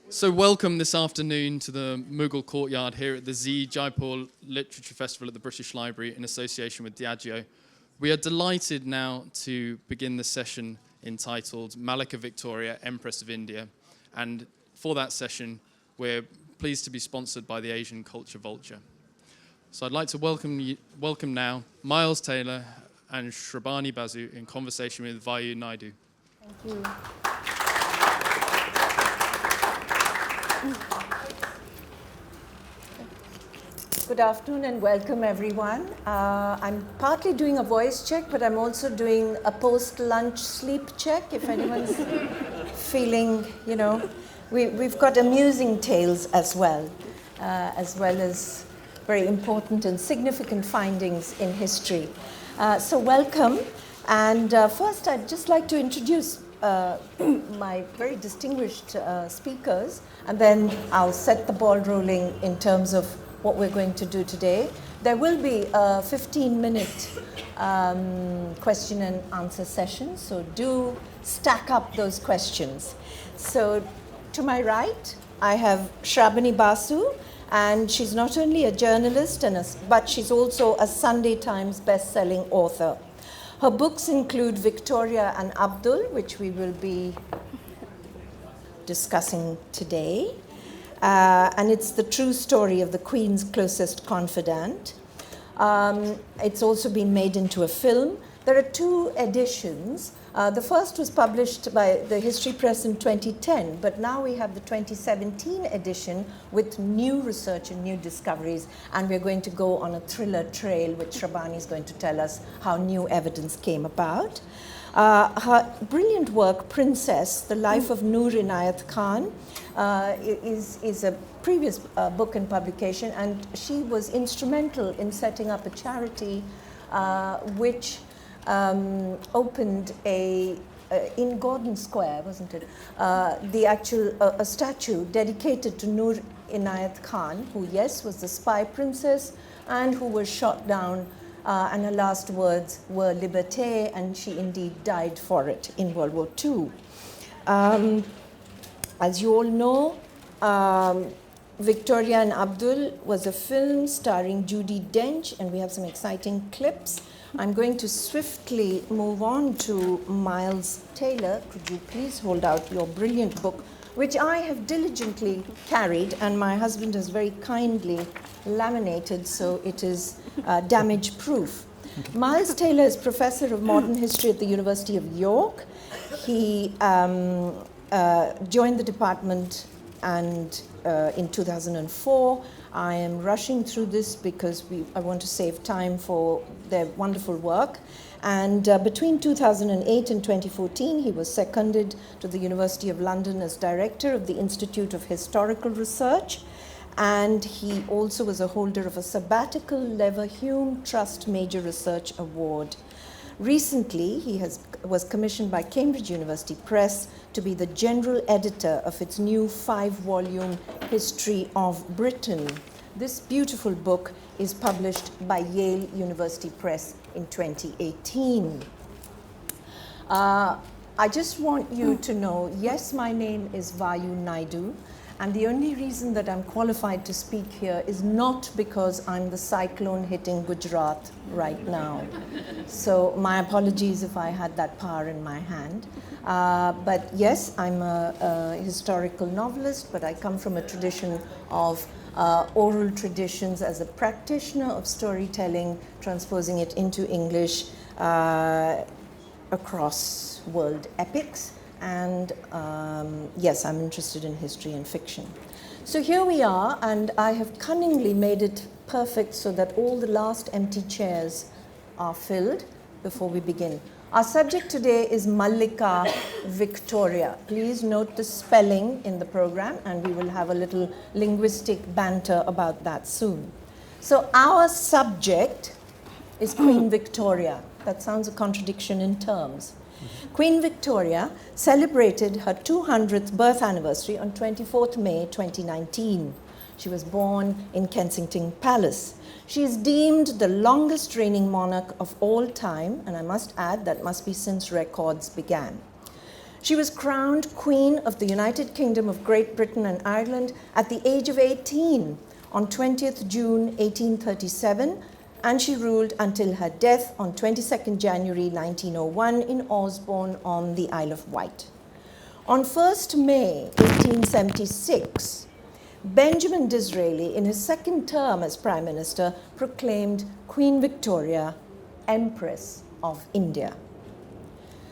So welcome this afternoon to the Mughal Courtyard here at the Jaipur Literature Festival at the British Library in association with Diageo. We are delighted now to begin the session entitled Mallika Victoria, Empress of India. And for that session, we're pleased to be sponsored by the Asian Culture Vulture. So I'd like to welcome now Myles Taylor and Shrabani Basu in conversation with Vayu Naidu. Thank you. Good afternoon and welcome everyone. I'm partly doing a voice check, but I'm also doing a post-lunch sleep check if anyone's feeling, we've got amusing tales as well as very important and significant findings in history. So welcome. And first I'd just like to introduce my very distinguished speakers, and then I'll set the ball rolling in terms of what we're going to do today. There will be a 15-minute question and answer session, so do stack up those questions. So to my right, I have Shrabani Basu, and she's not only a journalist, but she's also a Sunday Times best-selling author. Her books include Victoria and Abdul, which we will be discussing today. And it's the true story of the Queen's closest confidant. It's also been made into a film. There are two editions. The first was published by the History Press in 2010, but now we have the 2017 edition with new research and new discoveries, and we're going to go on a thriller trail, which Shrabani is going to tell us how new evidence came about. Her brilliant work, Princess, The Life of Noor Inayat Khan, is a previous book in publication, and she was instrumental in setting up a charity which opened in Gordon Square, wasn't it? A statue dedicated to Noor Inayat Khan, who, yes, was the spy princess and who was shot down, and her last words were liberté, and she indeed died for it in World War II. As you all know, Victoria and Abdul was a film starring Judi Dench, and we have some exciting clips. I'm going to swiftly move on to Myles Taylor. Could you please hold out your brilliant book, which I have diligently carried, and my husband has very kindly laminated, so it is damage-proof. Myles Taylor is Professor of Modern History at the University of York. He joined the department and in 2004. I am rushing through this because I want to save time for their wonderful work. And between 2008 and 2014, he was seconded to the University of London as Director of the Institute of Historical Research. And he also was a holder of a sabbatical Leverhulme Trust Major Research Award. Recently, he was commissioned by Cambridge University Press to be the general editor of its new 5-volume History of Britain. This beautiful book is published by Yale University Press in 2018. I just want you to know, yes, my name is Vayu Naidu, and the only reason that I'm qualified to speak here is not because I'm the cyclone hitting Gujarat right now. So my apologies if I had that power in my hand. But yes, I'm a historical novelist, but I come from a tradition of oral traditions as a practitioner of storytelling, transposing it into English across world epics. And yes, I'm interested in history and fiction. So here we are, and I have cunningly made it perfect so that all the last empty chairs are filled before we begin. Our subject today is Mallika Victoria. Please note the spelling in the program, and we will have a little linguistic banter about that soon. So our subject is Queen Victoria. That sounds a contradiction in terms. Queen Victoria celebrated her 200th birth anniversary on 24th May 2019. She was born in Kensington Palace. She is deemed the longest reigning monarch of all time, and I must add that must be since records began. She was crowned Queen of the United Kingdom of Great Britain and Ireland at the age of 18 on 20th June 1837, and she ruled until her death on 22nd January 1901 in Osborne on the Isle of Wight. On 1st May 1876, Benjamin Disraeli, in his second term as Prime Minister, proclaimed Queen Victoria Empress of India.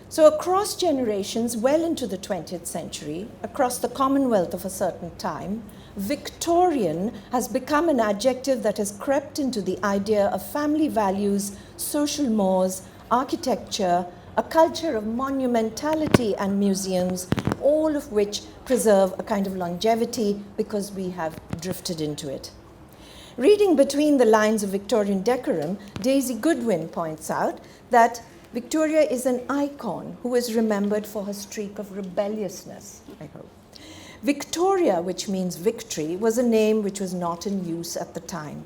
So across generations, well into the 20th century, across the Commonwealth of a certain time, Victorian has become an adjective that has crept into the idea of family values, social mores, architecture, a culture of monumentality and museums, all of which preserve a kind of longevity because we have drifted into it. Reading between the lines of Victorian decorum, Daisy Goodwin points out that Victoria is an icon who is remembered for her streak of rebelliousness, I hope. Victoria, which means victory, was a name which was not in use at the time.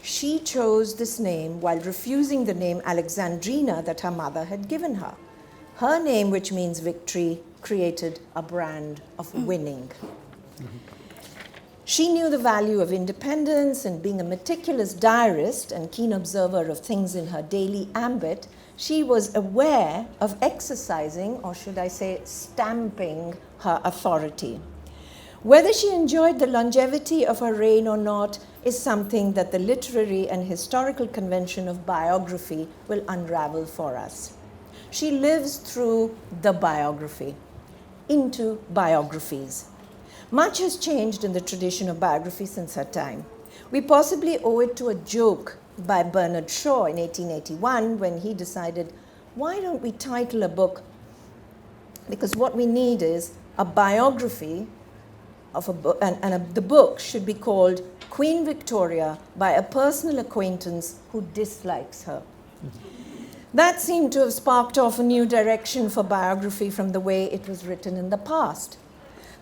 She chose this name while refusing the name Alexandrina that her mother had given her. Her name, which means victory, created a brand of winning. She knew the value of independence, and being a meticulous diarist and keen observer of things in her daily ambit, she was aware of exercising, or should I say, stamping her authority. Whether she enjoyed the longevity of her reign or not is something that the literary and historical convention of biography will unravel for us. She lives through the biography, into biographies. Much has changed in the tradition of biography since her time. We possibly owe it to a joke by Bernard Shaw in 1881 when he decided, why don't we title a book, because what we need is a biography of a book, and the book should be called Queen Victoria by a personal acquaintance who dislikes her. That seemed to have sparked off a new direction for biography from the way it was written in the past.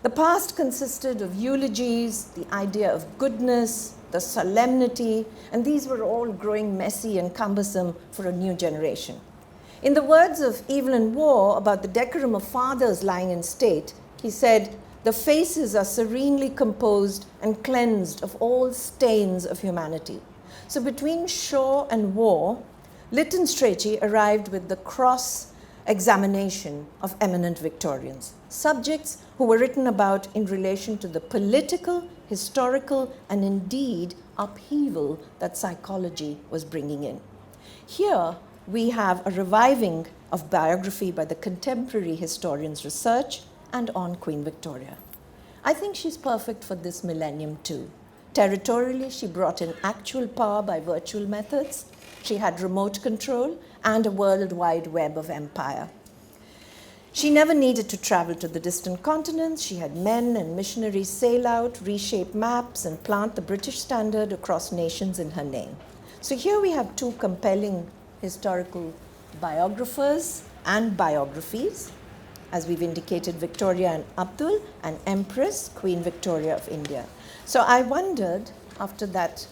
The past consisted of eulogies, the idea of goodness, the solemnity, and these were all growing messy and cumbersome for a new generation. In the words of Evelyn Waugh about the decorum of fathers lying in state, he said, "The faces are serenely composed and cleansed of all stains of humanity." So between Shaw and Waugh, Lytton Strachey arrived with the cross-examination of eminent Victorians, subjects who were written about in relation to the political, historical, and indeed upheaval that psychology was bringing in. Here we have a reviving of biography by the contemporary historians' research and on Queen Victoria. I think she's perfect for this millennium too. Territorially, she brought in actual power by virtual methods. She had remote control and a worldwide web of empire. She never needed to travel to the distant continents. She had men and missionaries sail out, reshape maps, and plant the British standard across nations in her name. So here we have two compelling historical biographers and biographies. As we've indicated, Victoria and Abdul, and Empress, Queen Victoria of India. So I wondered, after that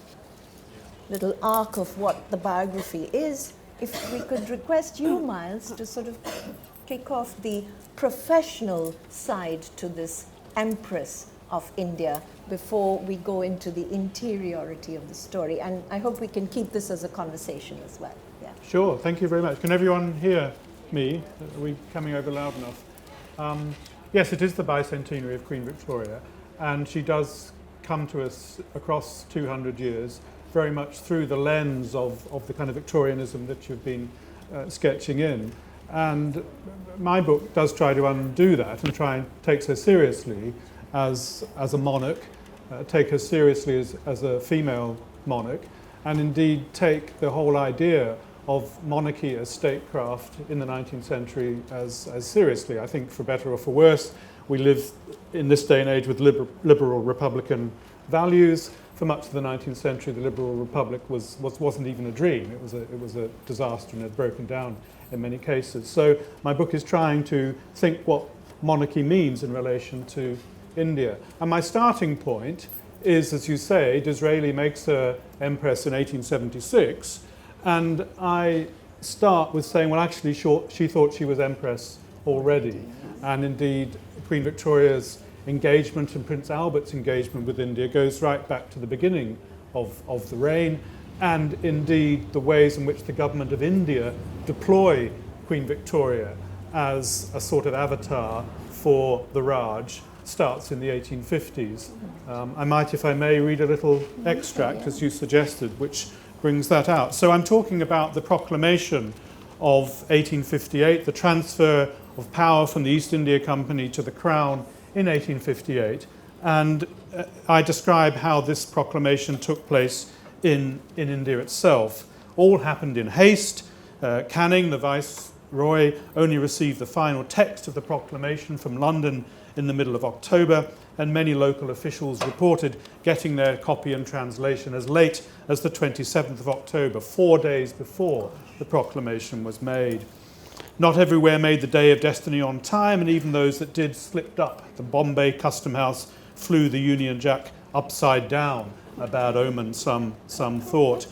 little arc of what the biography is, if we could request you, Myles, to sort of kick off the professional side to this Empress of India before we go into the interiority of the story. And I hope we can keep this as a conversation as well. Yeah. Sure, thank you very much. Can everyone hear me? Are we coming over loud enough? Yes, it is the bicentenary of Queen Victoria, and she does come to us across 200 years, very much through the lens of the kind of Victorianism that you've been sketching in. And my book does try to undo that and try and takes her seriously as a monarch, take her seriously as a female monarch, and indeed take the whole idea of monarchy as statecraft in the 19th century as seriously. I think for better or for worse, we live in this day and age with liberal republican values. For much of the 19th century, the liberal republic wasn't even a dream. It was a disaster and had broken down in many cases. So my book is trying to think what monarchy means in relation to India. And my starting point is, as you say, Disraeli makes her Empress in 1876, and I start with saying, well, actually, she thought she was Empress already. And indeed, Queen Victoria's engagement and Prince Albert's engagement with India goes right back to the beginning of the reign, and indeed the ways in which the government of India deploy Queen Victoria as a sort of avatar for the Raj starts in the 1850s. I might, if I may, read a little extract, as you suggested, which brings that out. So I'm talking about the proclamation of 1858, the transfer of power from the East India Company to the Crown in 1858, and I describe how this proclamation took place in India itself. All happened in haste. Canning, the Viceroy, only received the final text of the proclamation from London in the middle of October, and many local officials reported getting their copy and translation as late as the 27th of October, 4 days before the proclamation was made. Not everywhere made the day of destiny on time, and even those that did slipped up. The Bombay Custom House flew the Union Jack upside down, a bad omen, some thought.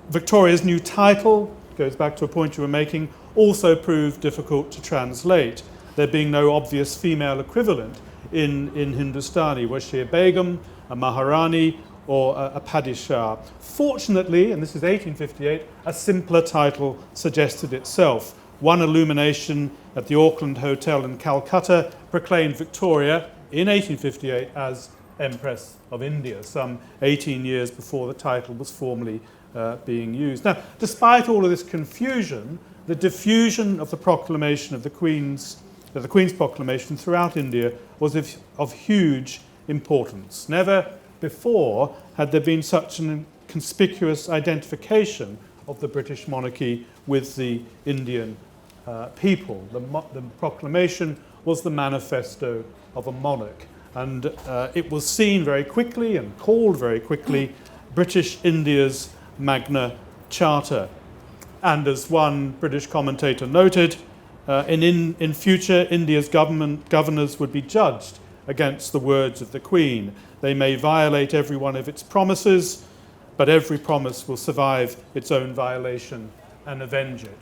Victoria's new title, goes back to a point you were making, also proved difficult to translate, there being no obvious female equivalent in Hindustani. Was she a Begum, a Maharani, or a Padishah? Fortunately, and this is 1858, a simpler title suggested itself. One illumination at the Auckland Hotel in Calcutta proclaimed Victoria in 1858 as Empress of India, some 18 years before the title was formally being used. Now, despite all of this confusion, the diffusion of the proclamation of the Queen's proclamation throughout India was of huge importance. Never before had there been such a conspicuous identification of the British monarchy with the Indian people. The proclamation was the manifesto of a monarch, and it was seen very quickly and called very quickly British India's Magna Charta. And as one British commentator noted, in future, India's governors would be judged against the words of the Queen. They may violate every one of its promises, but every promise will survive its own violation and avenge it.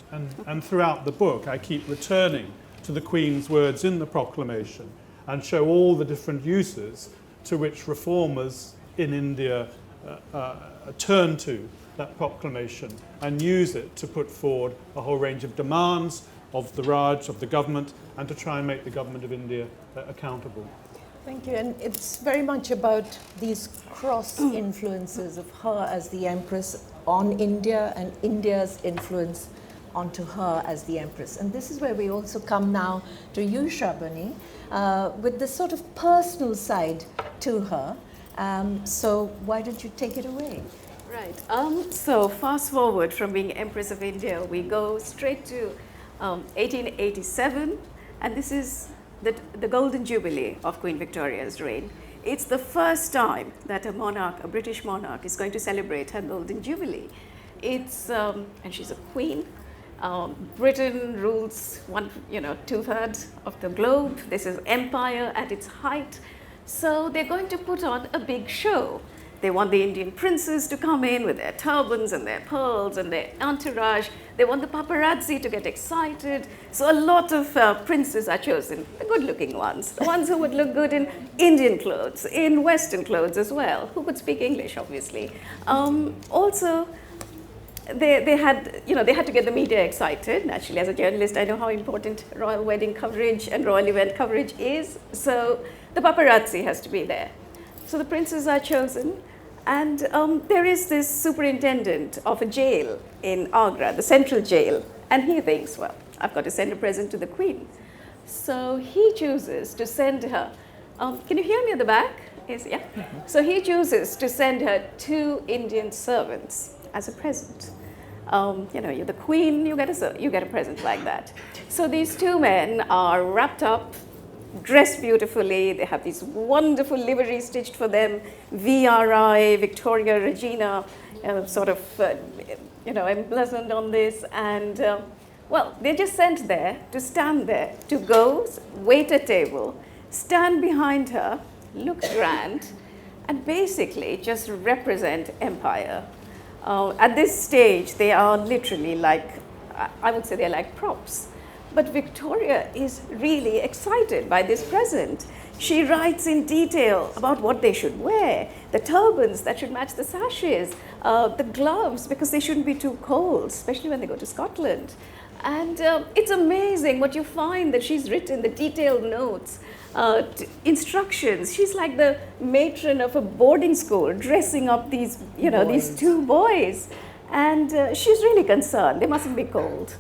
And throughout the book, I keep returning to the Queen's words in the proclamation and show all the different uses to which reformers in India turn to that proclamation and use it to put forward a whole range of demands of the Raj, of the government, and to try and make the government of India accountable. Thank you. And it's very much about these cross influences of her as the Empress on India and India's influence onto her as the Empress. And this is where we also come now to you, Shrabani, with this sort of personal side to her. So why don't you take it away? Right. So fast forward from being Empress of India, we go straight to 1887, and this is the Golden Jubilee of Queen Victoria's reign. It's the first time that a monarch, a British monarch, is going to celebrate her Golden Jubilee. It's and she's a queen. Britain rules 2/3 of the globe. This is empire at its height. So they're going to put on a big show. They want the Indian princes to come in with their turbans and their pearls and their entourage. They want the paparazzi to get excited. So a lot of princes are chosen, the good-looking ones, the ones who would look good in Indian clothes, in Western clothes as well, who could speak English, obviously. Also, they had to get the media excited. Naturally, as a journalist, I know how important royal wedding coverage and royal event coverage is. So the paparazzi has to be there. So the princes are chosen. And there is this superintendent of a jail in Agra, the central jail, and he thinks, well, I've got to send a present to the Queen. So he chooses to send her, can you hear me at the back? Yes, yeah. So he chooses to send her 2 Indian servants as a present. You're the Queen, you get a present like that. So these 2 men are wrapped up, dressed beautifully. They have these wonderful liveries stitched for them, VRI, Victoria Regina, emblazoned on this. And, they're just sent there to stand there, to go, wait at table, stand behind her, look grand, and basically just represent empire. At this stage, they are literally like, I would say they're like props. But Victoria is really excited by this present. She writes in detail about what they should wear, the turbans that should match the sashes, the gloves because they shouldn't be too cold, especially when they go to Scotland. And it's amazing what you find that she's written, the detailed notes, instructions. She's like the matron of a boarding school, dressing up these, these two boys. And she's really concerned. They mustn't be cold.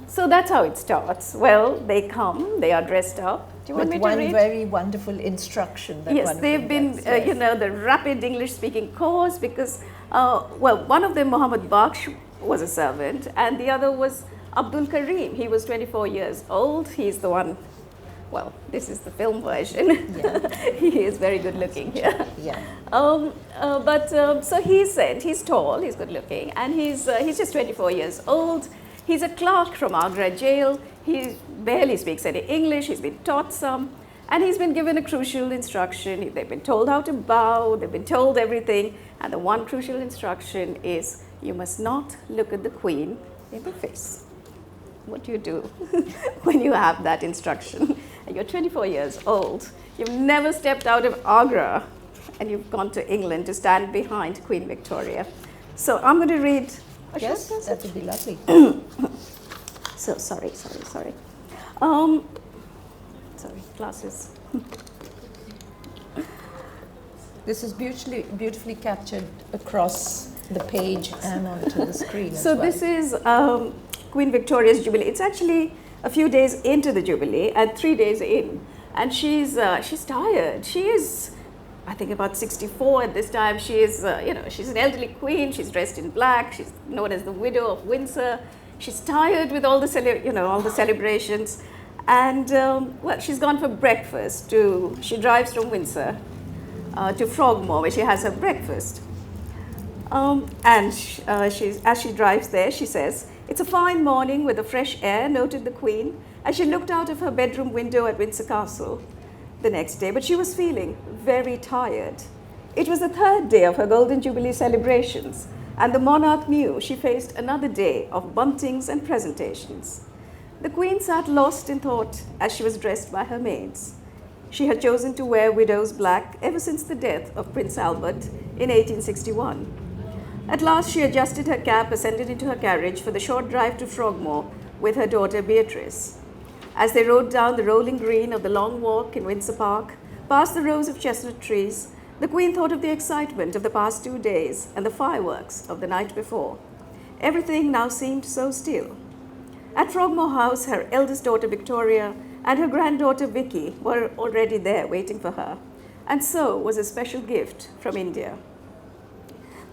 So that's how it starts. Well, they come, they are dressed up. Do you want me to read? One very wonderful instruction. That yes, they've been, the rapid English-speaking course because, one of them, Mohammed Baksh, was a servant, and the other was Abdul Karim. He was 24 years old. He's the one, well, this is the film version. Yeah. He is very good looking here. Yeah. So he said, he's tall, he's good looking, and he's just 24 years old. He's a clerk from Agra jail. He barely speaks any English. He's been taught some. And he's been given a crucial instruction. They've been told how to bow. They've been told everything. And the one crucial instruction is you must not look at the Queen in the face. What do you do when you have that instruction? And you're 24 years old. You've never stepped out of Agra. And you've gone to England to stand behind Queen Victoria. So I'm going to read a short passage. That would be lovely. So, sorry. Sorry, glasses. This is beautifully captured across the page and onto the screen. So this is Queen Victoria's Jubilee. It's actually a few days into the Jubilee and 3 days in, and she's tired. She is, I think, about 64 at this time. She is, she's an elderly queen. She's dressed in black. She's known as the widow of Windsor. She's tired with all the all the celebrations, and she's gone for breakfast. She drives from Windsor to Frogmore, where she has her breakfast. As she drives there, she says, "It's a fine morning with the fresh air," noted the Queen, as she looked out of her bedroom window at Windsor Castle the next day, but she was feeling very tired. It was the third day of her Golden Jubilee celebrations, and the monarch knew she faced another day of buntings and presentations. The Queen sat lost in thought as she was dressed by her maids. She had chosen to wear widow's black ever since the death of Prince Albert in 1861. At last she adjusted her cap, ascended into her carriage for the short drive to Frogmore with her daughter Beatrice. As they rode down the rolling green of the Long Walk in Windsor Park, past the rows of chestnut trees, the Queen thought of the excitement of the past 2 days and the fireworks of the night before. Everything now seemed so still. At Frogmore House, her eldest daughter Victoria and her granddaughter Vicky were already there waiting for her, and so was a special gift from India.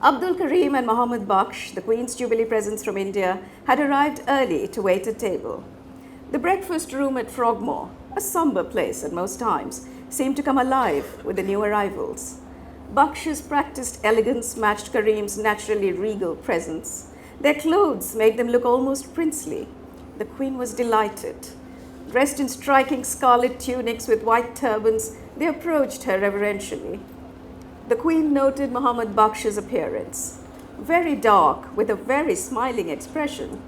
Abdul Karim and Mohammed Baksh, the Queen's Jubilee presents from India, had arrived early to wait at table. The breakfast room at Frogmore, a somber place at most times, seemed to come alive with the new arrivals. Baksh's practiced elegance matched Karim's naturally regal presence. Their clothes made them look almost princely. The Queen was delighted. Dressed in striking scarlet tunics with white turbans, they approached her reverentially. The Queen noted Mohammed Baksh's appearance. Very dark, with a very smiling expression.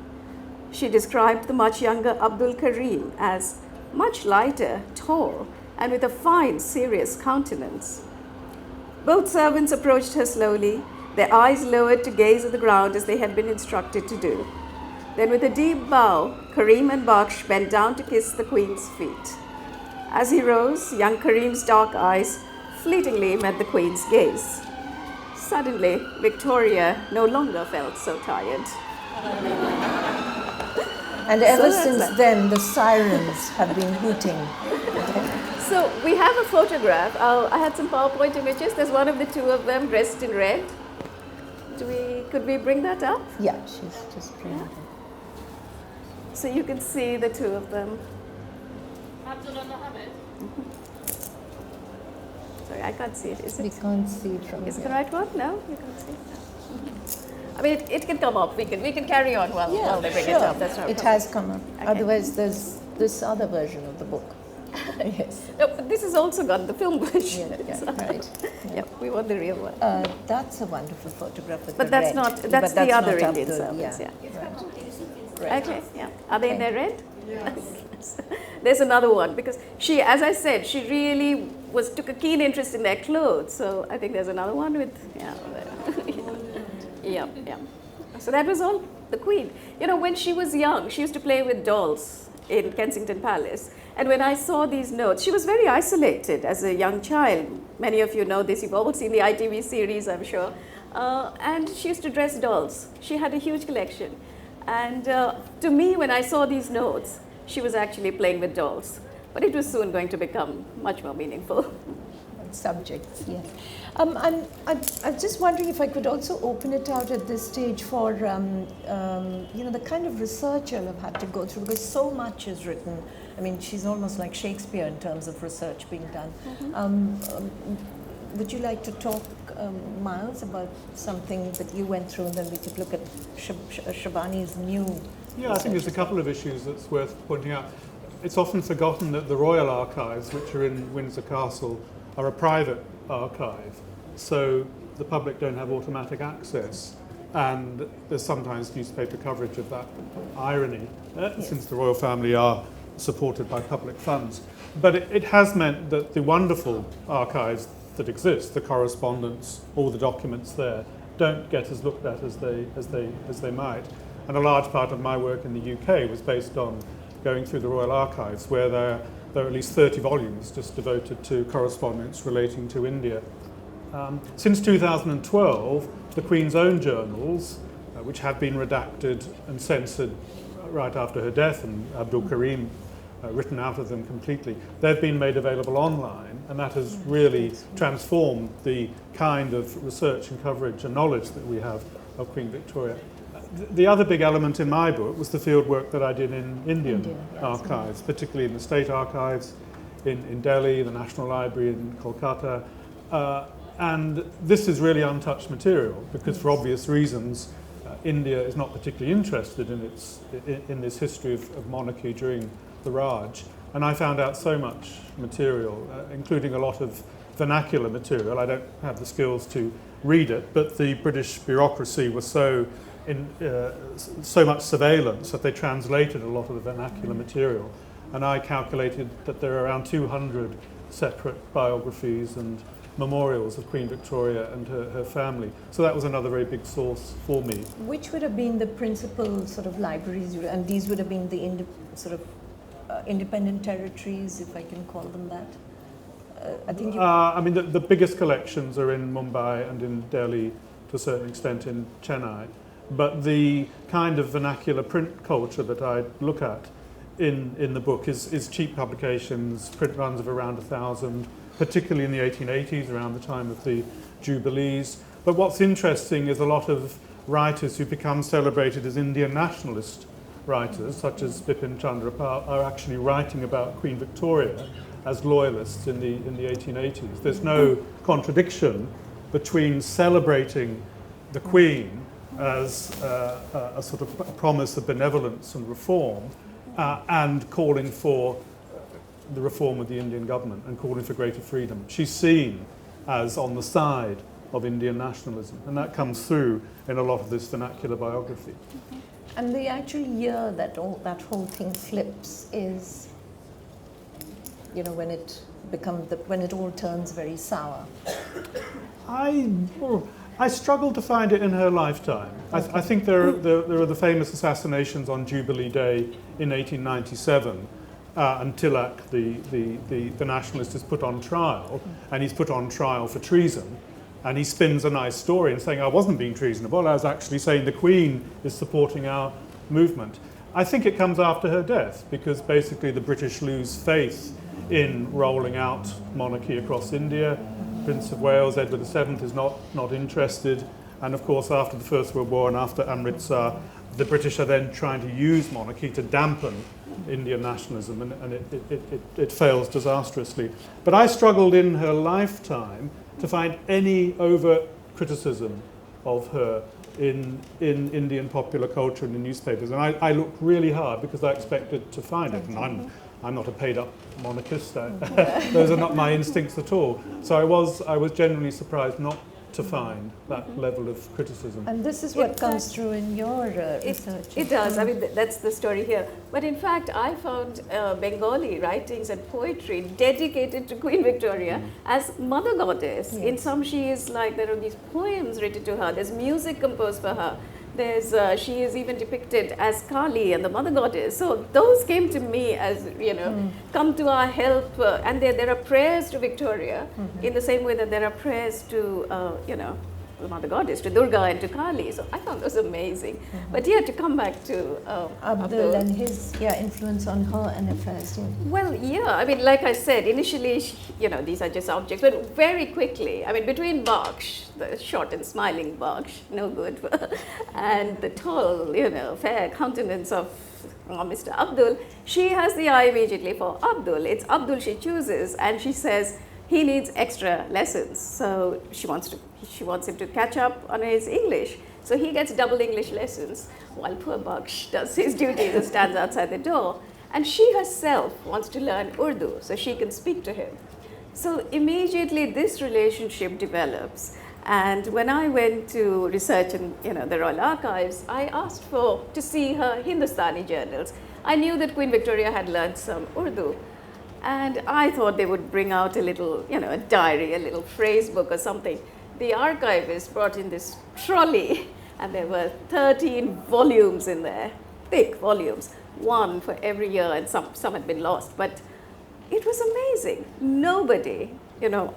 She described the much younger Abdul Karim as much lighter, tall, and with a fine, serious countenance. Both servants approached her slowly, their eyes lowered to gaze at the ground as they had been instructed to do. Then with a deep bow, Karim and Baksh bent down to kiss the Queen's feet. As he rose, young Karim's dark eyes fleetingly met the Queen's gaze. Suddenly, Victoria no longer felt so tired. And ever since then, the sirens have been hooting. So we have a photograph. I had some PowerPoint images. There's one of the two of them dressed in red. Could we bring that up? Yeah, she's just bringing it. So you can see the two of them. Abdullah Mohammed. Sorry, I can't see it. Is We it? can't see it from Is it here. the right one? No, you can't see it. I mean, it can come up. We can carry on while they bring it up. That's not a It problem. has come up. Okay. Otherwise, there's this other version of the book. Yes. No, but this has also got the film version. Yeah, right. Yeah, we want the real one. That's a wonderful photograph with But the that's red. not. But That's the other not Indian Abdul, servants. Yeah. Right. Okay. Yeah. Are they in their red? There's another one, because she, as I said, she really took a keen interest in their clothes. So I think there's another one with, yeah. So that was all the Queen. You know, when she was young, she used to play with dolls in Kensington Palace. And when I saw these notes, she was very isolated as a young child. Many of you know this, you've all seen the ITV series, I'm sure. And she used to dress dolls. She had a huge collection. And to me, when I saw these notes, she was actually playing with dolls. But it was soon going to become much more meaningful. Subjects, yes. I'm just wondering if I could also open it out at this stage for, the kind of research you'll have had to go through, because so much is written. I mean, she's almost like Shakespeare in terms of research being done. Would you like to talk, Myles, about something that you went through, and then we could look at Shrabani's new Yeah, I think there's a couple of issues that's worth pointing out. It's often forgotten that the Royal Archives, which are in Windsor Castle, are a private archive, so the public don't have automatic access, and there's sometimes newspaper coverage of that irony, since the royal family are supported by public funds. But it has meant that the wonderful archives that exist, the correspondence, all the documents there, don't get as looked at as they might. And a large part of my work in the UK was based on going through the Royal Archives, where there are at least 30 volumes just devoted to correspondence relating to India. Since 2012, the Queen's own journals, which have been redacted and censored right after her death, and Abdul Karim written out of them completely, they've been made available online, and that has really transformed the kind of research and coverage and knowledge that we have of Queen Victoria. The other big element in my book was the field work that I did in Indian archives, particularly in the state archives in Delhi, the National Library in Kolkata. And this is really untouched material because, for obvious reasons, India is not particularly interested in this history of monarchy during the Raj. And I found out so much material, including a lot of vernacular material. I don't have the skills to read it, but the British bureaucracy was so much surveillance that they translated a lot of the vernacular material. And I calculated that there are around 200 separate biographies and memorials of Queen Victoria and her family. So that was another very big source for me. Which would have been the principal sort of libraries, and these would have been the independent territories, if I can call them that? I think I mean, the biggest collections are in Mumbai and in Delhi, to a certain extent in Chennai. But the kind of vernacular print culture that I look at in the book is cheap publications, print runs of around 1,000, particularly in the 1880s, around the time of the Jubilees. But what's interesting is a lot of writers who become celebrated as Indian nationalist writers, such as Bipin Chandra Pal, are actually writing about Queen Victoria as loyalists in the 1880s. There's no contradiction between celebrating the Queen as a sort of promise of benevolence and reform, and calling for the reform of the Indian government and calling for greater freedom. She's seen as on the side of Indian nationalism, and that comes through in a lot of this vernacular biography. And the actual year that whole thing flips is, when it all turns very sour. I struggled to find it in her lifetime. Okay. I think there are the famous assassinations on Jubilee Day in 1897, and Tilak, the nationalist, is put on trial, and he's put on trial for treason. And he spins a nice story and saying, I wasn't being treasonable, I was actually saying the Queen is supporting our movement. I think it comes after her death, because basically the British lose faith in rolling out monarchy across India. Prince of Wales, Edward VII, is not interested. And of course, after the First World War and after Amritsar, the British are then trying to use monarchy to dampen Indian nationalism, and it fails disastrously. But I struggled in her lifetime to find any overt criticism of her in Indian popular culture and in newspapers. And I looked really hard because I expected to find it. And I'm not a paid-up monarchist. Those are not my instincts at all. So I was genuinely surprised not to find that level of criticism. And this is what comes through in your research. It does. I mean, that's the story here. But in fact, I found Bengali writings and poetry dedicated to Queen Victoria as Mother Goddess. Yes. In some, she is like, there are these poems written to her, there's music composed for her. There's, she is even depicted as Kali and the Mother Goddess. So those came to me as, come to our help. And there are prayers to Victoria in the same way that there are prayers to, the Mother Goddess, to Durga and to Kali. So I found those amazing. But yeah, to come back to Abdul and his influence on her and affairs. Yeah. Well, yeah, I mean, like I said, initially, these are just objects, but very quickly, I mean, between Baksh, the short and smiling Baksh, no good, and the tall, fair countenance of Mr. Abdul, she has the eye immediately for Abdul. It's Abdul she chooses, and she says he needs extra lessons. So she wants him to catch up on his English. So he gets double English lessons, while poor Baksh does his duties and stands outside the door. And she herself wants to learn Urdu so she can speak to him. So immediately this relationship develops. And when I went to research in the Royal Archives, I asked to see her Hindustani journals. I knew that Queen Victoria had learned some Urdu. And I thought they would bring out a little, a diary, a little phrase book or something. The archivist brought in this trolley, and there were 13 volumes in there, thick volumes, one for every year, and some had been lost. But it was amazing. Nobody,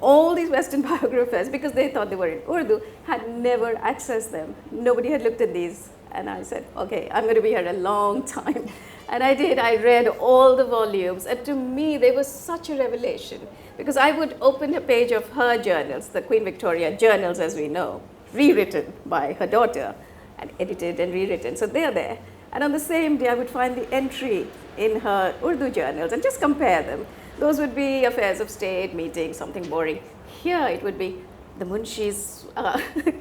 all these Western biographers, because they thought they were in Urdu, had never accessed them. Nobody had looked at these. And I said, okay, I'm going to be here a long time. And I did. I read all the volumes. And to me, they were such a revelation. Because I would open a page of her journals, the Queen Victoria journals, as we know, rewritten by her daughter, and edited and rewritten. So they're there. And on the same day, I would find the entry in her Urdu journals and just compare them. Those would be affairs of state, meetings, something boring. Here, it would be the Munshi's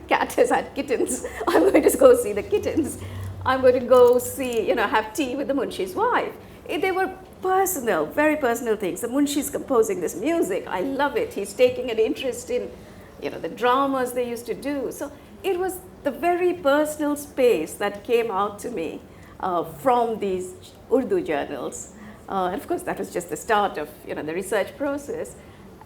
cat has had kittens. I'm going to go see the kittens. I'm going to go see, have tea with the Munshi's wife. They were personal, very personal things. The Munshi's composing this music. I love it. He's taking an interest in, the dramas they used to do. So it was the very personal space that came out to me from these Urdu journals. And of course, that was just the start of, the research process.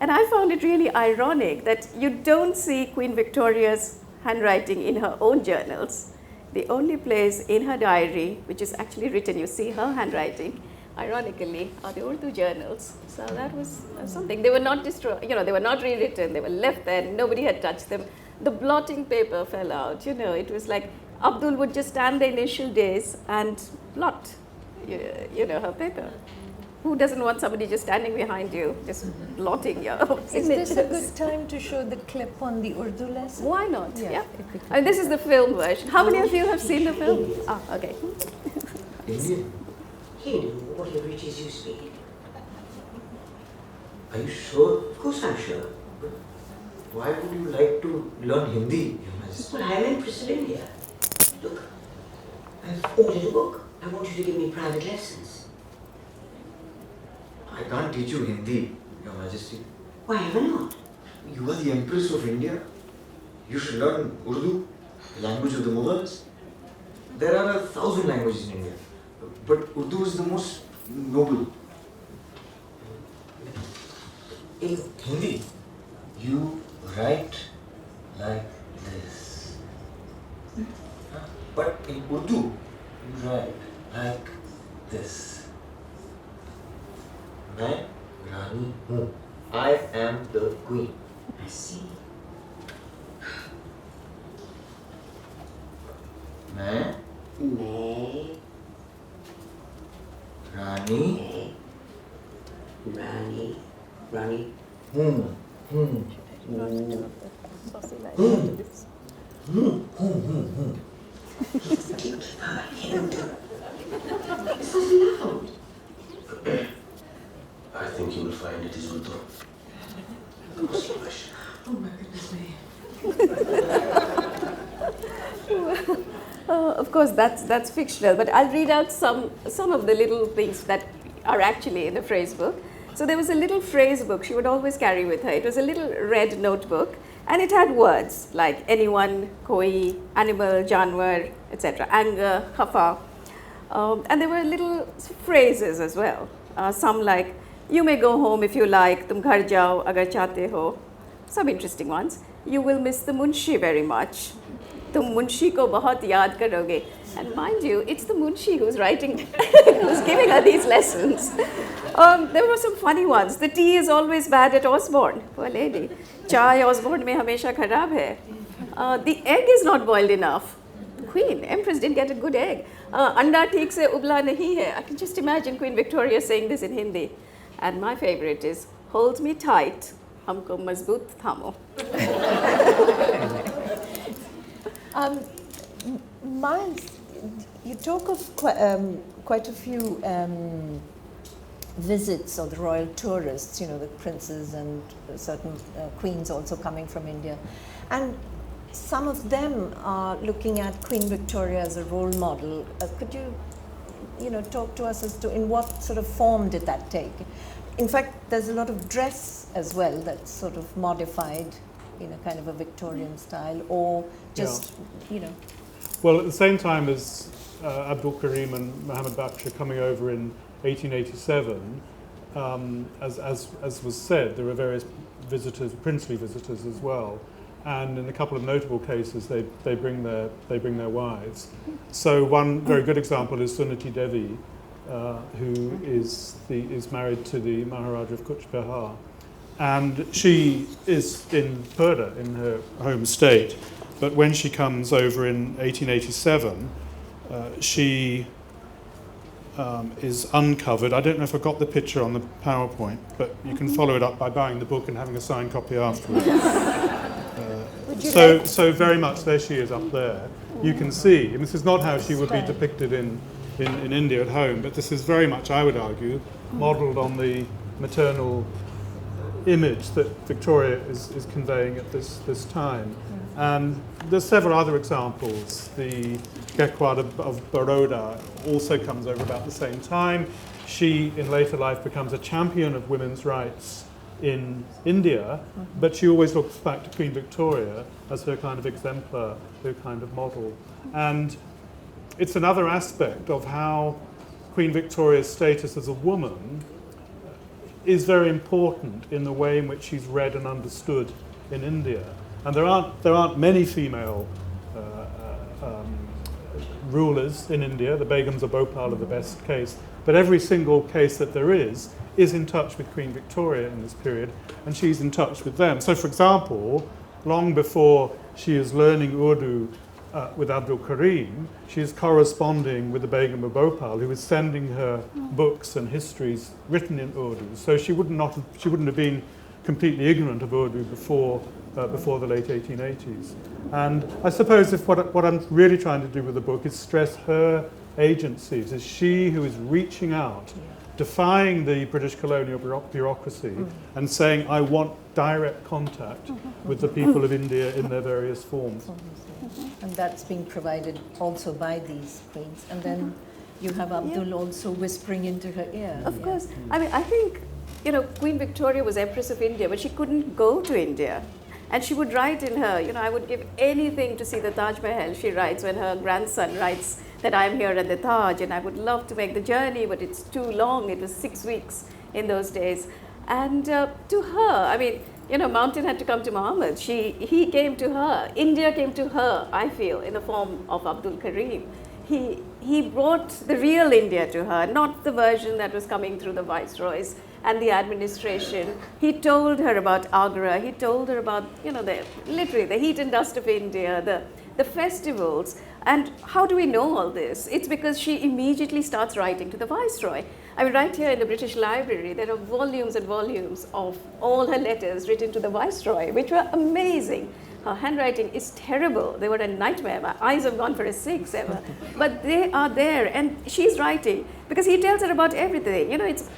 And I found it really ironic that you don't see Queen Victoria's handwriting in her own journals. The only place in her diary, which is actually written, you see her handwriting, ironically, are the Urdu journals. So that was something. They were not destroyed, they were not rewritten, they were left there, nobody had touched them. The blotting paper fell out, it was like Abdul would just stand the initial days and blot, her paper. Who doesn't want somebody just standing behind you, just blotting your signatures? Is this a good time to show the clip on the Urdu lesson? Why not? Yeah. And this is the film version. How many of you have seen the film? Ah, okay. Indian? Hindi, whatever it is you speak. Are you sure? Of course I'm sure. But why would you like to learn Hindi, Your Majesty? Well, I'm Empress of India. Look, I've ordered a book. I want you to give me private lessons. I can't teach you Hindi, Your Majesty. Why ever not? You are the Empress of India. You should learn Urdu, the language of the Mughals. There are 1,000 languages in India, but Urdu is the most noble. In Hindi, you write like this. But in Urdu, you write like this. मैं रानी हूँ. I am the queen. I see. मैं रानी हूँ. I think you will find it is Urdu. Of course you wish. Oh my goodness me. Of course, that's fictional, but I'll read out some of the little things that are actually in the phrase book. So there was a little phrase book she would always carry with her. It was a little red notebook, and it had words like anyone, koi, animal, janwar, etc., anger, khafa. And there were little phrases as well. Some like, you may go home if you like, tum ghar jao agar chahte ho. Some interesting ones. You will miss the munshi very much. Tum munshi ko bahut yaad karoge. And mind you, it's the munshi who's writing, who's giving her these lessons. There were some funny ones. The tea is always bad at Osborne. Poor lady. Chai Osborne mein hamesha kharab hai. The egg is not boiled enough. Queen, Empress didn't get a good egg. Anda theek se ubla nahi hai. I can just imagine Queen Victoria saying this in Hindi. And my favorite is, hold me tight, humko mazboot thamo. Myles, you talk of quite a few visits of the royal tourists, you know, the princes and certain queens also coming from India. And some of them are looking at Queen Victoria as a role model. Could you know, talk to us as to in what sort of form did that take? In fact, there's a lot of dress as well that's sort of modified in a kind of a Victorian style, or just, you know. Well, at the same time as Abdul Karim and Muhammad Baksh coming over in 1887, as was said, there were various visitors, princely visitors as well, and in a couple of notable cases, they bring their wives. So one very good example is Suniti Devi, who is married to the Maharaja of Kuch Behar, and she is in Purda, in her home state. But when she comes over in 1887, she is uncovered. I don't know if I got the picture on the PowerPoint, but you can follow it up by buying the book and having a signed copy afterwards. So very much there she is up there. You can see, and this is not how she would be depicted in India at home, but this is very much, I would argue, modelled on the maternal image that Victoria is conveying at this time. And there's several other examples. The Gaikwad of Baroda also comes over about the same time. She, in later life, becomes a champion of women's rights in India, but she always looks back to Queen Victoria as her kind of exemplar, her kind of model. And it's another aspect of how Queen Victoria's status as a woman is very important in the way in which she's read and understood in India. And there aren't many female rulers in India. The Begums of Bhopal are the best case, but every single case that there is in touch with Queen Victoria in this period, and she's in touch with them. So, for example, long before she is learning Urdu with Abdul Karim, she is corresponding with the Begum of Bhopal, who is sending her books and histories written in Urdu. So she wouldn't have been completely ignorant of Urdu before the late 1880s. And I suppose if what I'm really trying to do with the book is stress her agencies. It's she who is reaching out, defying the British colonial bureaucracy and saying, I want direct contact with the people of India in their various forms. And that's being provided also by these queens. And then you have Abdul also whispering into her ear. Of course. I mean, I think, you know, Queen Victoria was Empress of India, but she couldn't go to India. And she would write in her, you know, I would give anything to see the Taj Mahal. She writes when her grandson writes that I'm here at the Taj, and I would love to make the journey, but it's too long. It was 6 weeks in those days. And to her, I mean, you know, Mountain had to come to Muhammad. He came to her. India came to her, I feel, in the form of Abdul Karim. He brought the real India to her, not the version that was coming through the viceroys and the administration. He told her about Agra. He told her about, you know, literally the heat and dust of India, the festivals. And how do we know all this? It's because she immediately starts writing to the viceroy. I mean, right here in the British Library, there are volumes and volumes of all her letters written to the viceroy, which were amazing. Her handwriting is terrible. They were a nightmare. My eyes have gone for a 6 ever. But they are there, and she's writing because he tells her about everything. You know, it's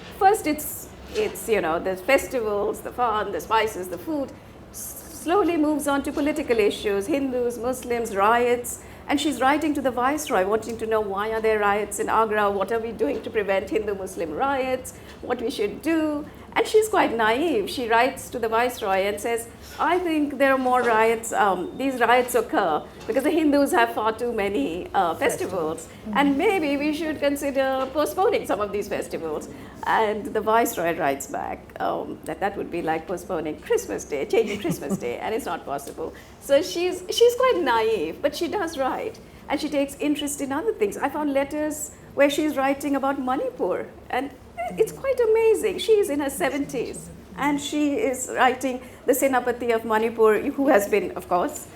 you know, the festivals, the fun, the spices, the food. Slowly moves on to political issues, Hindus, Muslims, riots. And she's writing to the viceroy, wanting to know why are there riots in Agra, what are we doing to prevent Hindu-Muslim riots, what we should do. And she's quite naive. She writes to the Viceroy and says, I think there are more riots, these riots occur because the Hindus have far too many festivals, and maybe we should consider postponing some of these festivals. And the Viceroy writes back that would be like postponing Christmas Day, changing Christmas Day, and it's not possible. So she's quite naive, but she does write, and she takes interest in other things. I found letters where she's writing about Manipur, and it's quite amazing. She is in her 70s, and she is writing the Senapati of Manipur, who has been, of course,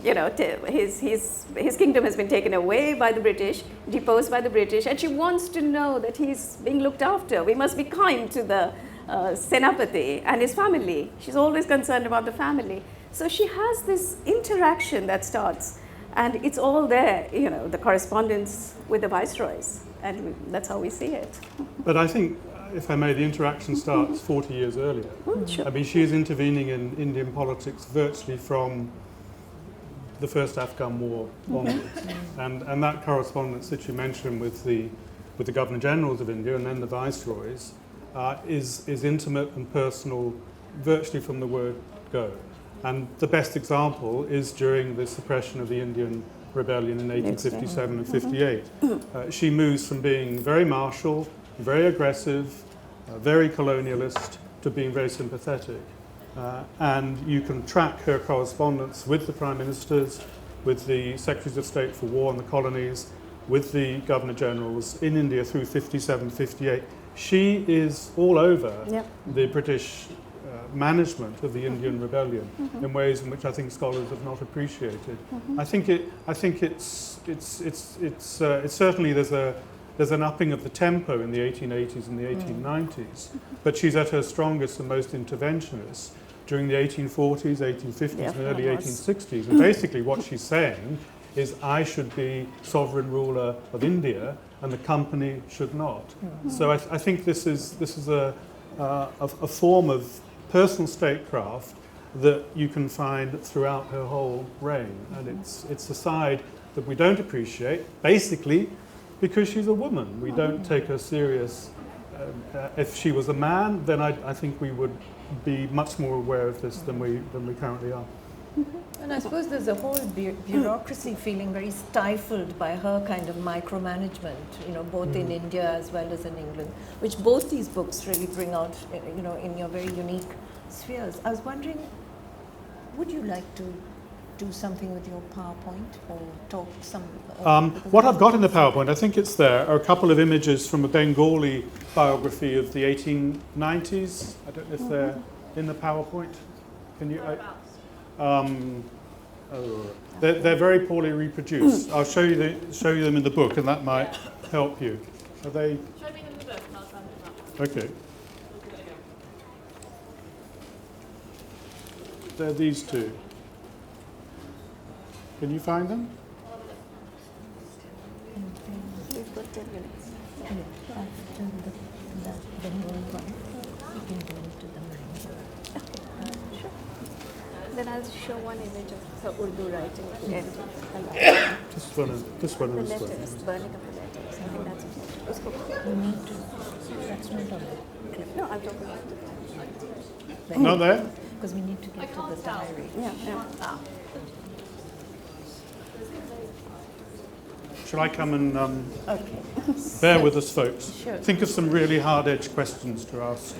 his kingdom has been taken away by the British, deposed by the British, and she wants to know that he's being looked after. We must be kind to the Senapati and his family. She's always concerned about the family. So she has this interaction that starts, and it's all there, the correspondence with the viceroys, and that's how we see it. But I think, if I may, the interaction starts 40 years earlier. Sure. I mean, she is intervening in Indian politics virtually from the first Afghan war onwards. And that correspondence that you mentioned with the Governor Generals of India and then the Viceroys is intimate and personal virtually from the word go. And the best example is during the suppression of the Indian rebellion in 1857 and 58. She moves from being very martial, very aggressive, very colonialist, to being very sympathetic. And you can track her correspondence with the Prime Ministers, with the Secretaries of State for War and the Colonies, with the Governor Generals in India through 57, 58. She is all over the British management of the Indian rebellion in ways in which I think scholars have not appreciated. I think it's certainly there's an upping of the tempo in the 1880s and the 1890s, but she's at her strongest and most interventionist during the 1840s, 1850s, and early 1860s. And basically what she's saying is, I should be sovereign ruler of India and the company should not. So I think this is a form of personal statecraft that you can find throughout her whole reign, and it's a side that we don't appreciate, basically because she's a woman. We don't take her serious. If she was a man, then I think we would be much more aware of this than we currently are. And I suppose there's a whole bureaucracy feeling very stifled by her kind of micromanagement, both in India as well as in England, which both these books really bring out, in your very unique spheres. I was wondering, would you like to do something with your PowerPoint or talk some? What I've got in the PowerPoint, I think it's there, are a couple of images from a Bengali biography of the 1890s. I don't know if they're in the PowerPoint. Can you? They're very poorly reproduced. I'll show you them in the book, and that might help you. Are they? Show me them in the book and I'll try and do that. Okay. They're these two. Can you find them? We've got 10 minutes. Then I'll show one image of her Urdu writing at the end. This one and this one. The letters, burning of the letters. I think that's important. You need to, that's not on the clip. No, I'll talk about it. Not there? Because we need to get to the diary. Yeah. Shall I come and Okay. bear with us, folks? Sure. Think of some really hard-edged questions to ask.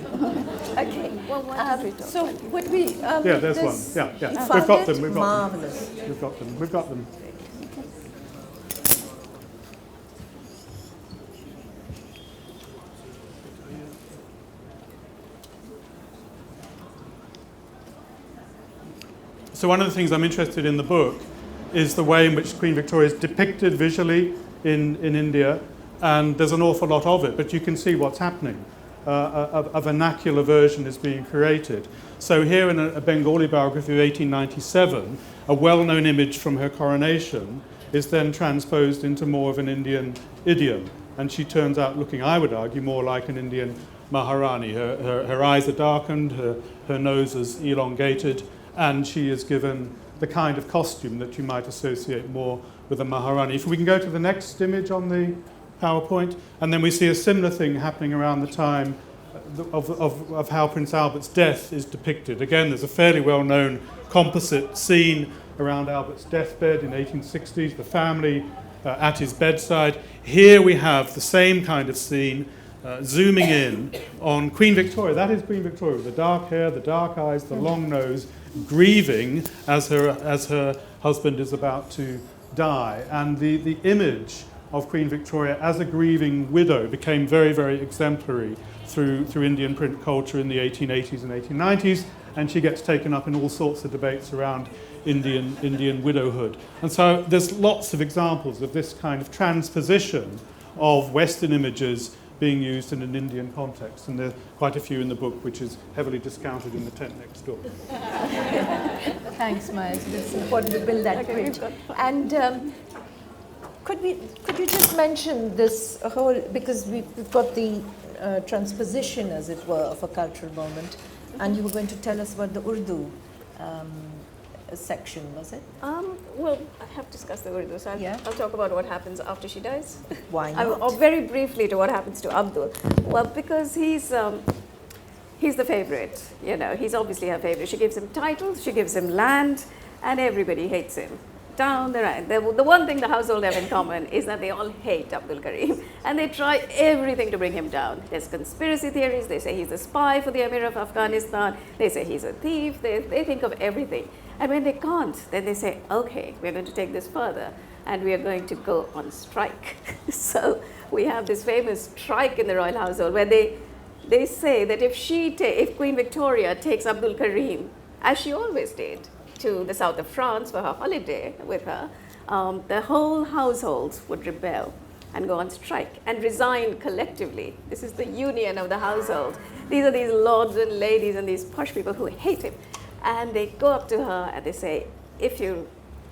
Okay. Well, what have we talked So about? would we? Yeah, there's one. Yeah. You We've found got it? them. We've got Marvelous. them. We've got them. So one of the things I'm interested in the book is the way in which Queen Victoria is depicted visually in India, and there's an awful lot of it, but you can see what's happening. A vernacular version is being created. So here in a Bengali biography of 1897, a well-known image from her coronation is then transposed into more of an Indian idiom, and she turns out looking, I would argue, more like an Indian Maharani. Her eyes are darkened, her nose is elongated, and she is given the kind of costume that you might associate more with a Maharani. If we can go to the next image on the PowerPoint, and then we see a similar thing happening around the time of how Prince Albert's death is depicted. Again, there's a fairly well-known composite scene around Albert's deathbed in 1860s, the family at his bedside. Here we have the same kind of scene, zooming in on Queen Victoria. That is Queen Victoria, with the dark hair, the dark eyes, the long nose, grieving as her husband is about to die. And the image of Queen Victoria as a grieving widow became very, very exemplary through Indian print culture in the 1880s and 1890s, and she gets taken up in all sorts of debates around Indian widowhood. And so there's lots of examples of this kind of transposition of Western images being used in an Indian context, and there are quite a few in the book, which is heavily discounted in the tent next door. Thanks, Myles. It's important to build that bridge. And could you just mention this whole, because we've got the transposition, as it were, of a cultural moment, and you were going to tell us about the Urdu section, was it? Well, I have discussed the Urdu, so I'll talk about what happens after she dies. Why not? Or very briefly to what happens to Abdul. Well, because he's the favorite, you know, he's obviously her favorite. She gives him titles, she gives him land, and everybody hates him. Down the line. The one thing the household have in common is that they all hate Abdul Karim, and they try everything to bring him down. There's conspiracy theories. They say he's a spy for the Emir of Afghanistan. They say he's a thief. They think of everything. And when they can't, then they say, okay, we're going to take this further, and we are going to go on strike. So we have this famous strike in the royal household where they say that if Queen Victoria takes Abdul Karim, as she always did, to the south of France for her holiday with her, the whole household would rebel and go on strike and resign collectively. This is the union of the household. These are these lords and ladies and these posh people who hate him. And they go up to her and they say, if you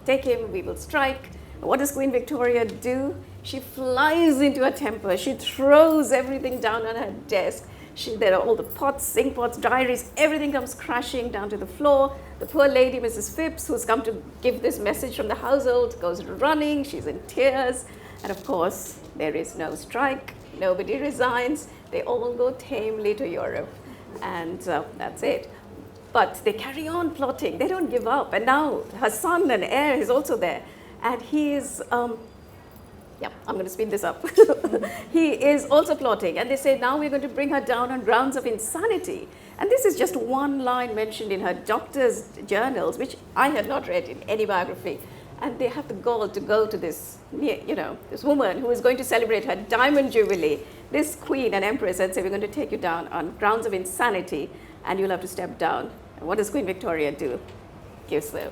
take him, we will strike. What does Queen Victoria do? She flies into a temper. She throws everything down on her desk. There are all the pots, ink pots, diaries, everything comes crashing down to the floor. The poor lady, Mrs. Phipps, who's come to give this message from the household, goes running. She's in tears. And of course, there is no strike. Nobody resigns. They all go tamely to Europe. And that's it. But they carry on plotting. They don't give up. And now her son and heir is also there. And he is, I'm going to speed this up. He is also plotting. And they say, now we're going to bring her down on grounds of insanity. And this is just one line mentioned in her doctor's journals, which I had not read in any biography. And they have the gall to go to this, this woman who is going to celebrate her diamond jubilee, this queen and empress, and say, we're going to take you down on grounds of insanity, and you'll have to step down. And what does Queen Victoria do? Gives them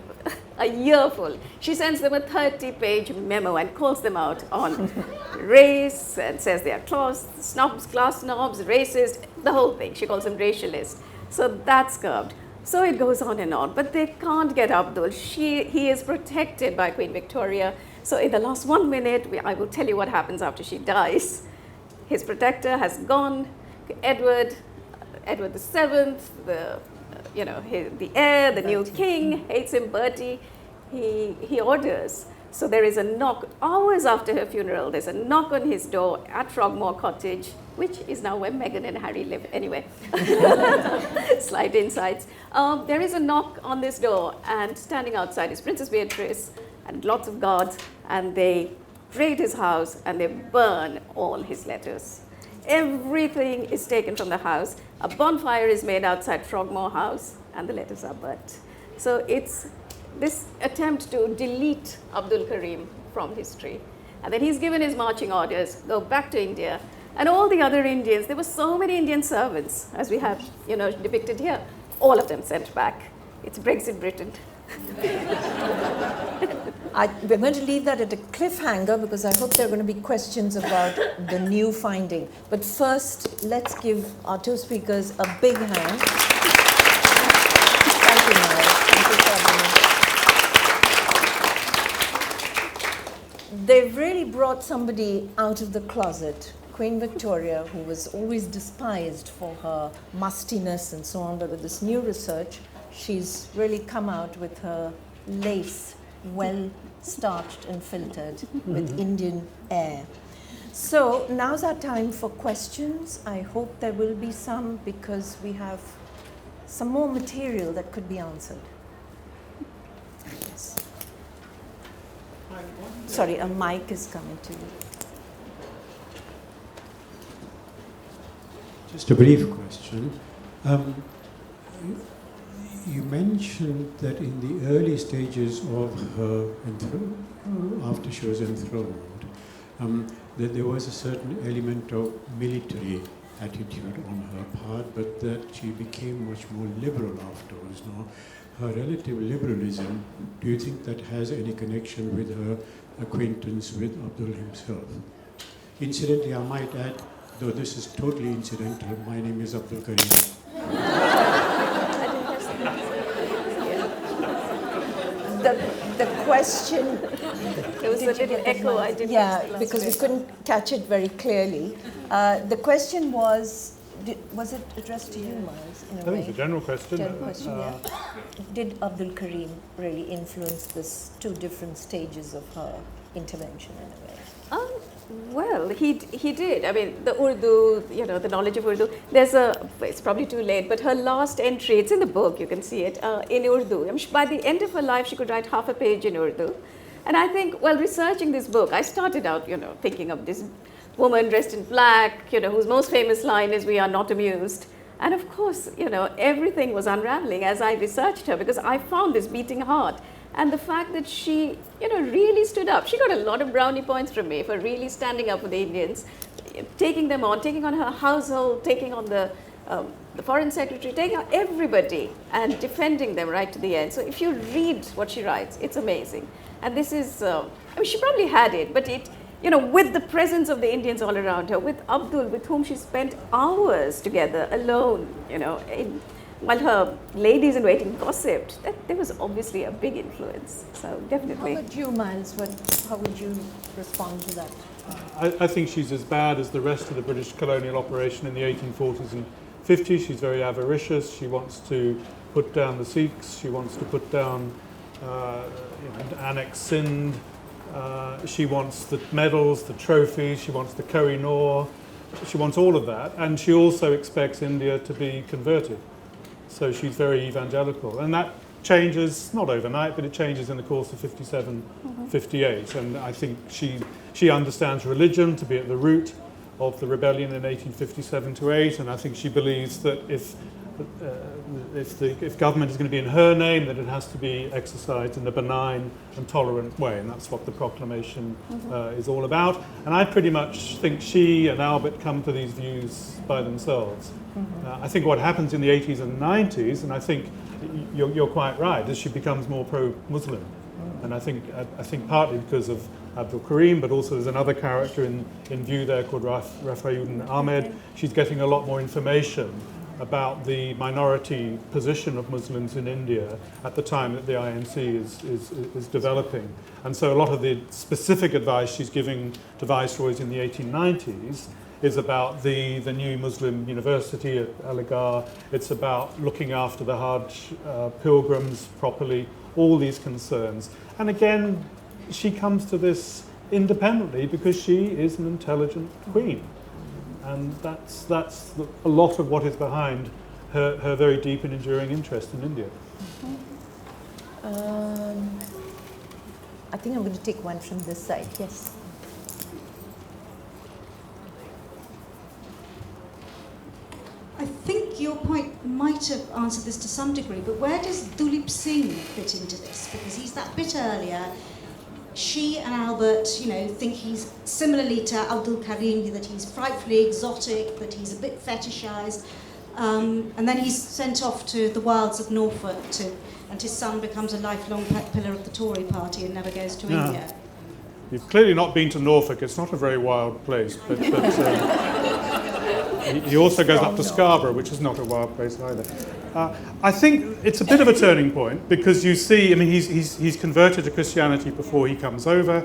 a earful. She sends them a 30-page memo and calls them out on race and says they are class snobs, racist, the whole thing. She calls them racialist. So that's curbed. So it goes on and on. But they can't get Abdul. He is protected by Queen Victoria. So in the last 1 minute, I will tell you what happens after she dies. His protector has gone. Edward VII, the heir, the new king, hates him, Bertie. He orders. So there is a knock. Hours after her funeral, there's a knock on his door at Frogmore Cottage, which is now where Meghan and Harry live. Anyway, slight insights. There is a knock on this door, and standing outside is Princess Beatrice and lots of guards, and they raid his house and they burn all his letters. Everything is taken from the house. A bonfire is made outside Frogmore House, and the letters are burnt. So it's this attempt to delete Abdul Karim from history. And then he's given his marching orders, go back to India. And all the other Indians, there were so many Indian servants, as we have depicted here, all of them sent back. It's Brexit Britain. We're going to leave that at a cliffhanger because I hope there are going to be questions about the new finding. But first, let's give our two speakers a big hand. Thank you, Myles. Thank you for having me. They've really brought somebody out of the closet. Queen Victoria, who was always despised for her mustiness and so on, but with this new research, she's really come out with her lace well starched and filtered with Indian air. So now's our time for questions. I hope there will be some because we have some more material that could be answered. Yes. Sorry, a mic is coming to you. Just a brief question. You mentioned that in the early stages of her after she was enthroned, that there was a certain element of military attitude on her part, but that she became much more liberal afterwards. Now, her relative liberalism, do you think that has any connection with her acquaintance with Abdul himself? Incidentally, I might add, though this is totally incidental, my name is Abdul Karim. The question. There was a little echo. I didn't. Yeah, because we couldn't catch it very clearly. The question was it addressed to you, Myles, in a I think way? it's a general question. General question, yeah. Did Abdul Karim really influence this two different stages of her intervention in a way? Well, he did. I mean, the Urdu, the knowledge of Urdu. It's probably too late, but her last entry, it's in the book, you can see it, in Urdu. I mean, by the end of her life, she could write half a page in Urdu. And I think, while researching this book, I started out, thinking of this woman dressed in black, whose most famous line is, "We are not amused." And of course, everything was unraveling as I researched her, because I found this beating heart. And the fact that she, really stood up. She got a lot of brownie points from me for really standing up for the Indians, taking on her household, taking on the foreign secretary, taking on everybody and defending them right to the end. So if you read what she writes, it's amazing. And this is, she probably had it, but with the presence of the Indians all around her, with Abdul, with whom she spent hours together alone, while her ladies-in-waiting gossiped, there was obviously a big influence. So definitely. How about you, Myles? How would you respond to that? I think she's as bad as the rest of the British colonial operation in the 1840s and 50s. She's very avaricious. She wants to put down the Sikhs. She wants to put down, annex Sindh. She wants the medals, the trophies. She wants the Koh-i-Noor. She wants all of that. And she also expects India to be converted. So she's very evangelical. And that changes, not overnight, but it changes in the course of 57, 58. And I think she understands religion to be at the root of the rebellion in 1857 to 8. And I think she believes that if government is going to be in her name, that it has to be exercised in a benign and tolerant way. And that's what the proclamation is all about. And I pretty much think she and Albert come to these views by themselves. I think what happens in the 80s and 90s, and I think you're quite right, is she becomes more pro-Muslim. And I think partly because of Abdul Karim, but also there's another character in view there called Rafayuddin Ahmed. She's getting a lot more information about the minority position of Muslims in India at the time that the INC is developing. And so a lot of the specific advice she's giving to viceroys in the 1890s is about the new Muslim university at Aligarh. It's about looking after the Hajj pilgrims properly, all these concerns. And again, she comes to this independently because she is an intelligent queen. And that's a lot of what is behind her very deep and enduring interest in India. I think I'm going to take one from this side. Yes. I think your point might have answered this to some degree, but where does Dulip Singh fit into this? Because he's that bit earlier. She and Albert, think he's similarly to Abdul Karim, that he's frightfully exotic, that he's a bit fetishized. And then he's sent off to the wilds of Norfolk, and his son becomes a lifelong pillar of the Tory party and never goes to India. You've clearly not been to Norfolk. It's not a very wild place, but he also goes up to Scarborough, which is not a wild place either. I think it's a bit of a turning point because you see, he's converted to Christianity before he comes over.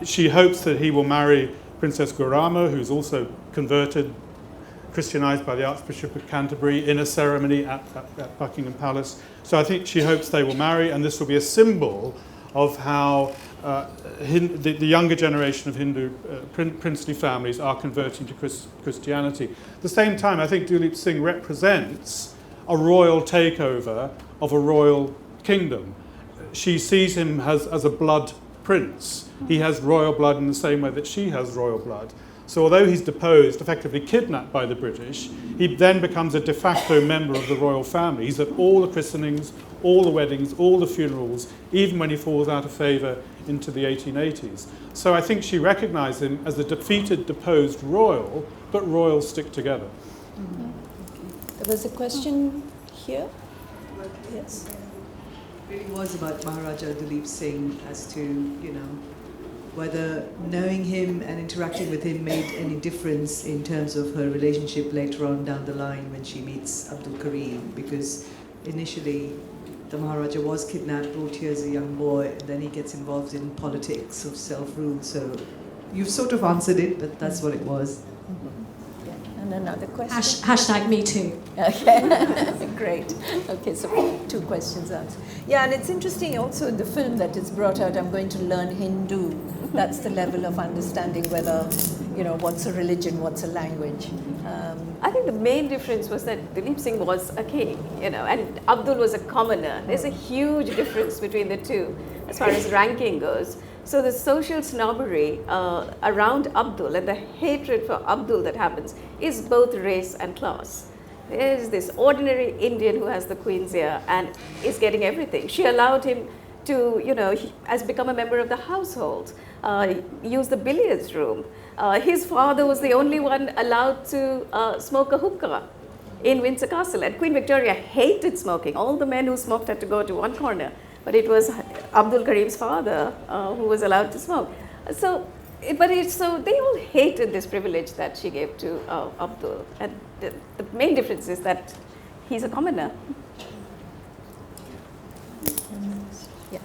She hopes that he will marry Princess Gaurama, who's also converted, Christianized by the Archbishop of Canterbury in a ceremony at Buckingham Palace. So I think she hopes they will marry, and this will be a symbol of how the younger generation of Hindu princely families are converting to Christianity. At the same time, I think Duleep Singh represents a royal takeover of a royal kingdom. She sees him as a blood prince. He has royal blood in the same way that she has royal blood. So although he's deposed, effectively kidnapped by the British, he then becomes a de facto member of the royal family. He's at all the christenings, all the weddings, all the funerals, even when he falls out of favour into the 1880s. So I think she recognised him as a defeated, deposed royal, but royals stick together. Mm-hmm. There was a question here. Yes. It really was about Maharaja Duleep Singh as to, whether knowing him and interacting with him made any difference in terms of her relationship later on down the line when she meets Abdul Karim, because initially the Maharaja was kidnapped, brought here as a young boy, and then he gets involved in politics of self-rule. So you've sort of answered it, but that's what it was. Mm-hmm. Yeah. And another question? Hashtag me too. Okay, great. Okay, so 2 questions answered. Yeah, and it's interesting also in the film that it's brought out, I'm going to learn Hindu. That's the level of understanding whether, what's a religion, what's a language. I think the main difference was that Duleep Singh was a king, and Abdul was a commoner. There's a huge difference between the two as far as ranking goes. So the social snobbery around Abdul and the hatred for Abdul that happens is both race and class. There's this ordinary Indian who has the Queen's ear and is getting everything. She allowed him to, has become a member of the household, use the billiards room. His father was the only one allowed to smoke a hookah in Windsor Castle. And Queen Victoria hated smoking. All the men who smoked had to go to one corner. But it was Abdul Karim's father who was allowed to smoke. So they all hated this privilege that she gave to Abdul. And the main difference is that he's a commoner. Yeah.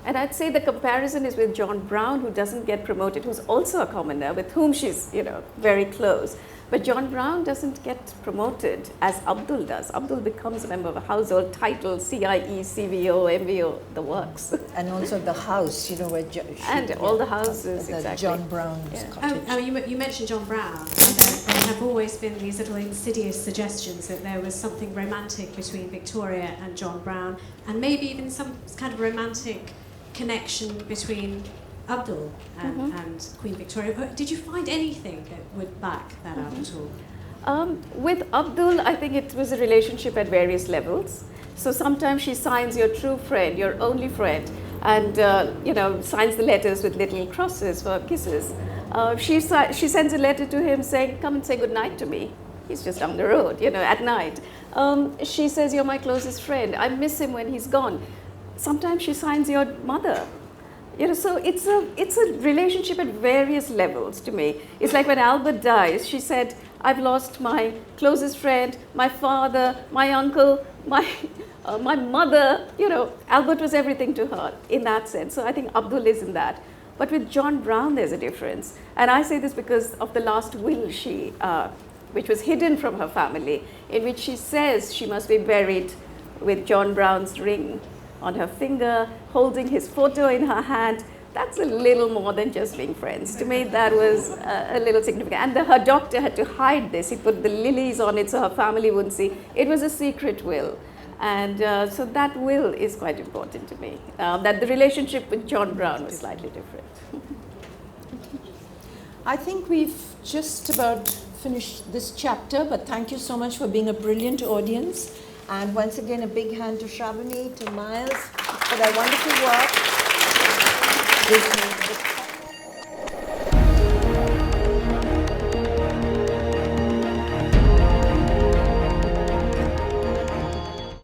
And I'd say the comparison is with John Brown, who doesn't get promoted, who's also a commoner, with whom she's, very close. But John Brown doesn't get promoted as Abdul does. Abdul becomes a member of a household, title, CIE, CVO, MVO, the works. And also the house, where all the houses, exactly. John Brown's cottage. You mentioned John Brown, and there have always been these little insidious suggestions that there was something romantic between Victoria and John Brown, and maybe even some kind of romantic connection between Abdul and Queen Victoria. Did you find anything that would back that up at all? With Abdul, I think it was a relationship at various levels. So sometimes she signs your true friend, your only friend, and signs the letters with little crosses for kisses. She sends a letter to him saying, "Come and say goodnight to me." He's just down the road, at night. She says, "You're my closest friend. I miss him when he's gone." Sometimes she signs your mother. So it's a relationship at various levels to me. It's like when Albert dies, she said, "I've lost my closest friend, my father, my uncle, my mother." Albert was everything to her in that sense. So I think Abdul is in that. But with John Brown, there's a difference. And I say this because of the last will which was hidden from her family, in which she says she must be buried with John Brown's ring on her finger, holding his photo in her hand. That's a little more than just being friends. To me, that was a little significant. And her doctor had to hide this. He put the lilies on it so her family wouldn't see. It was a secret will. And so that will is quite important to me. That the relationship with John Brown was slightly different. I think we've just about finished this chapter, but thank you so much for being a brilliant audience. And once again, a big hand to Shrabani, to Myles for their wonderful work.